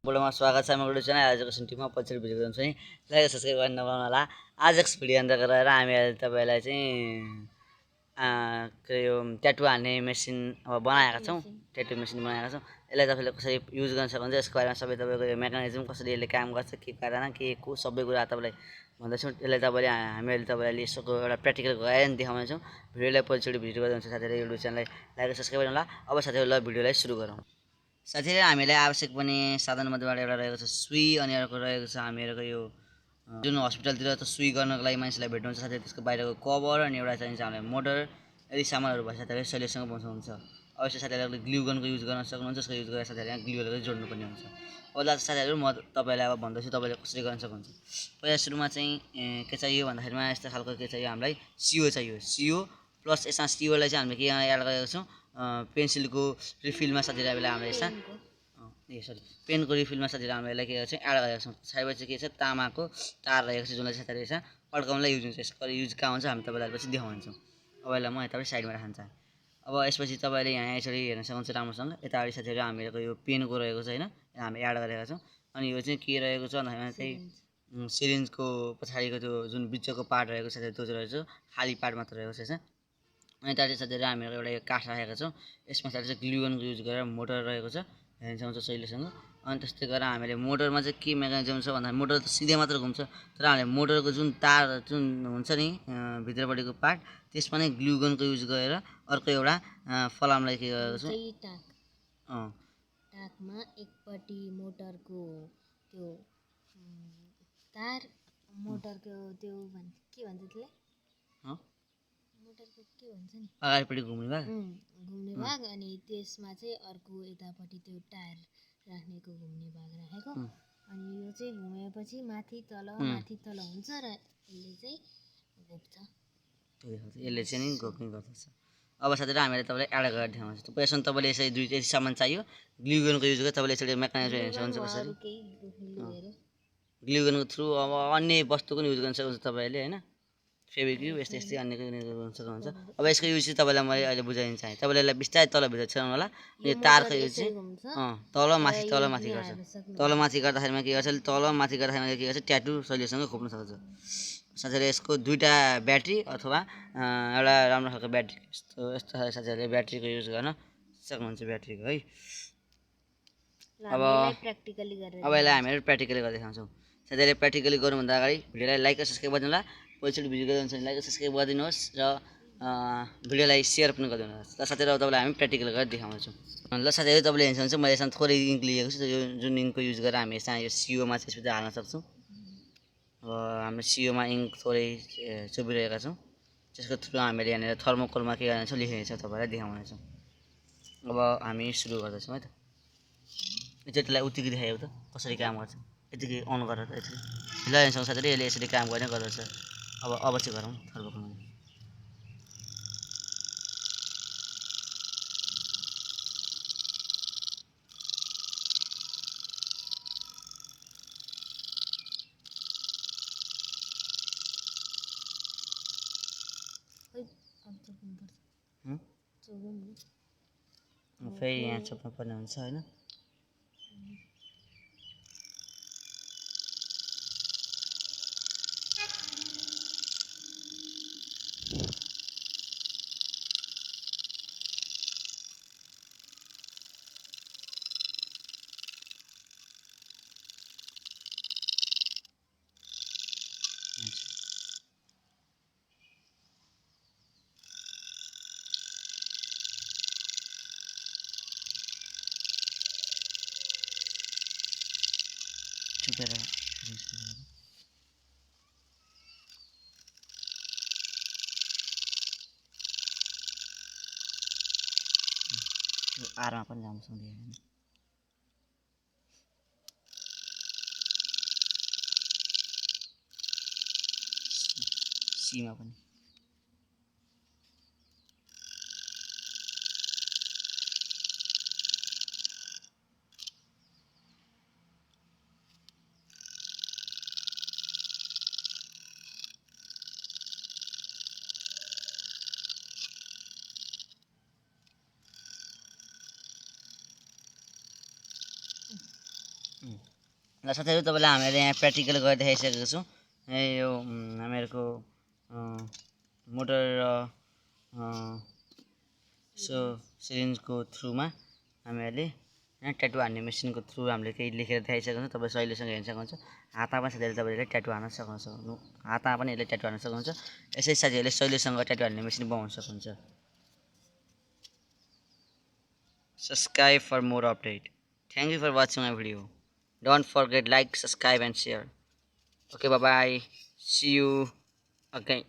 बोर्डमा स्वागत छ मेरो च्यानल एजुकेशन टिभीमा पछि भिडियो गर्छु है लाइक सब्स्क्राइब गर्न नभुल्नु होला आजको भिडियो अन्तर्गत रहेर हामीले तपाईलाई चाहिँ यो ट्याटु हान्ने मेसिन अब बनाएका छौं ट्याटु मेसिन बनाएका छौं यसलाई तपाईले कसरी युज गर्न सक्नुहुन्छ यसको बारेमा सबै तपाईको यो मेकानिजम कसरी यसले काम गर्छ के कारण के को सबै कुरा तपाईलाई भन्दैछौं यसलाई तपाईले हामीले तपाईलाई यसको एउटा प्र्याक्टिकल गरेर देखाउने छौं भिडियोलाई पछि भिडियो गर्दै हुन्छ साथीहरु युट्युब च्यानललाई लाइक सब्स्क्राइब गर्न होला अब साथीहरु ल भिडियोलाई सुरु गरौँ साथीहरु हामीलाई आवश्यक पर्ने साधनमध्येबाट एउटा रहेको छ सुई अनि अर्को रहेको छ हामीहरुको यो जुन हस्पिटलतिर त सुई गर्नको लागि मान्छेलाई भेट्नुहुन्छ साथै त्यसको बाहिरको कभर अनि एउटा चाहिन्छ हामीलाई मोटर यदि सामानहरु भए साथीहरु सहिलेसँग बनाउनुहुन्छ अवश्य साथीहरुले ग्लु गनको युज गर्न सक्नुहुन्छ यसको युज गरेर साथीहरु यहाँ ग्लुहरुले जोड्नु पर्ने हुन्छ अब लास्ट साथीहरु म तपाईलाई अब भन्दैछु तपाईले कसरी गर्न सक्नुहुन्छ पहिला सुरुमा चाहिँ के चाहियो भन्दाखेरिमा यस्तो खालको के चाहियो हामीलाई सीओ चाहियो सीओ प्लस यसमा सीओ लाई चाहिँ हामीले के एड गरेको छौं पेन्सिलको रिफिलमा साथीहरुले हामीले यसमा पेनको रिफिलमा साथीहरु हामीले के गर्छौं एड गरेका छौं त्यसपछि के छ तामाको तार रहेको छ जुनले साथीहरु यसमा अड्काउनलाई युज हुन्छ यसको युज कहाँ हुन्छ हामी तपाईलाई पछि देखाउँछौं अब यसलाई म यताबाट साइडमा राख्न चाहे अब यसपछि तपाईले यहाँ यसरी हेर्न सक्नुहुन्छ राम्रोसँग यताबाट साथीहरु हामीहरुको यो पेनको रहेको छ हैन हामी एड गरेका छौं अनि यो चाहिँ के रहेको छ भन्दाखेरि चाहिँ सिरिन्जको पछाडीको त्यो जुन बिचको पार्ट रहेको छ त्यो रहेको छ खाली पार्ट मात्र रहेको छ यसमा अनि त्यहाँ चाहिँ साथीहरु हामीहरु एउटा यो काठ राखेका छौं यसमा साथीहरु चाहिँ ग्लु गनको युज गरेर मोटर रहेको छ हेर्न सक्नुहुन्छ सहिलेसँग अनि त्यस्तै गरेर हामीले मोटरमा चाहिँ के मेकानिजम छ भन्दा मोटर त सिधै मात्र घुम्छ तर हामीले मोटरको जुन तार जुन हुन्छ नि भित्रपट्टिको पार्ट त्यसमा नै ग्लु गनको युज गरेर अर्को एउटा फलामलाई के गरेको छौं टाकमा एकपट्टि मोटरको त्यो तार मोटरको त्यो के भन्छ त्यसलाई मोटरको के भन्छ नि अगाडिपट्टि घुम्ने भाग अनि त्यसमा चाहिँ अर्को यतापट्टि त्यो टायर राख्नेको घुम्ने भाग राखेको अनि यो चाहिँ घुमेपछि माथि तल हुन्छ र यसले चाहिँ घुम्छ यसले चाहिँ नि घुम्ने गर्दछ अब साथीहरु हामीले तपाईलाई एड गरेर देखाउँछु पहिलासम्म तपाईले यसरी दुईटै सामान चाहियो ग्लु गनको युज गरेर तपाईले यसरी मेकानिजम हेर्न सक्नुहुन्छ कसरी ग्लु गनको थ्रु अब अन्य वस्तुको युज गर्न सक्नुहुन्छ तपाईले हैन फेभिक्यु यस्तै अन्य गर्न सक्नुहुन्छ अब यसको युज चाहिँ तपाईलाई मैले अहिले बुझाइन चाहे तपाईले यसलाई बिस्तारै तल भित्र छर्नु होला यो तारको युज चाहिँ तल माथि गर्छ तल माथि गर्दाखेरिमा के गर्छ तल माथि गर्दाखेरिमा के गर्छ ट्याटु सहिलेसँग खोप्न सक्छ साथीहरु यसको दुईटा ब्याट्री अथवा एउटा राम्रो खालको ब्याट्री यस्तो साथीहरुले ब्याट्रीको युज गर्न सक्नुहुन्छ ब्याट्रीको है अब यसलाई हामीहरु प्र्याक्टिकली गर्दै देखाउँछौं साथीहरुले प्र्याक्टिकली गर्नुभन्दा अगाडि भिडियोलाई लाइक र सब्स्क्राइब गर्नु होला पहिलोचोटि भिडियो गर्नुहुन्छ भने लाइक र सब्स्क्राइब गरिदिनुहोस् र भिडियोलाई शेयर पनि गरिदिनुहोस् ल साथीहरु तपाईलाई हामी प्र्याक्टिकल गरेर देखाउँछौं ल साथीहरु तपाईले हेर्न सक्नुहुन्छ मैले यसमा थोरै इन्क लिएको छु यो जुन इन्कको युज गरेर हामी यसमा यो सीओ मा चाहिँ यसपछि हाल्न सक्छौं अब हामी सीओ मा इन्क थोरै चुबिरहेका छौं त्यसको थ्रु हामीले यहाँनिर थर्मोकोलमा के गर्ने छौं लेखेको छ तपाईलाई देखाउने छौं अब हामी सुरु गर्दैछौं है त यतिलाई उतिकै देखायो त कसरी काम गर्छ यतिकै अन गरेर यति ल हेर्न सक्नुहुन्छ साथीहरु यसले यसरी काम गर्ने गर्दछ अब चाहिँ गरौँ थर्मोकोलमा फेरि यहाँ चोप्नु पर्ने हुन्छ हैन चुपेर आरमा पनि राम्रोसँग देखेन सीमा पनि र साथीहरू तपाईँलाई हामीले यहाँ प्र्याक्टिकल गरेर देखाइसकेको छौँ। यो हामीहरूको मोटर र सिरिन्जको थ्रुमा हामीहरूले यहाँ ट्याटु हान्ने मेसिनको थ्रु हामीले केही लेखेर देखाइसकेको छौँ। तपाईँ सहिलेसँग हेर्न सक्नुहुन्छ। हातमा पनि साथीहरूले तपाईँले ट्याटु हान्न सक्नुहुन्छ, हातमा पनि यसले ट्याटु हान्न सक्नुहुन्छ। यसै साथीहरूले सहिलेसँग ट्याटु हान्ने मेसिन बनाउन सक्नुहुन्छ। Subscribe for more update. Thank you for watching my video. Don't forget like, subscribe and share. Okay, bye bye. See you again.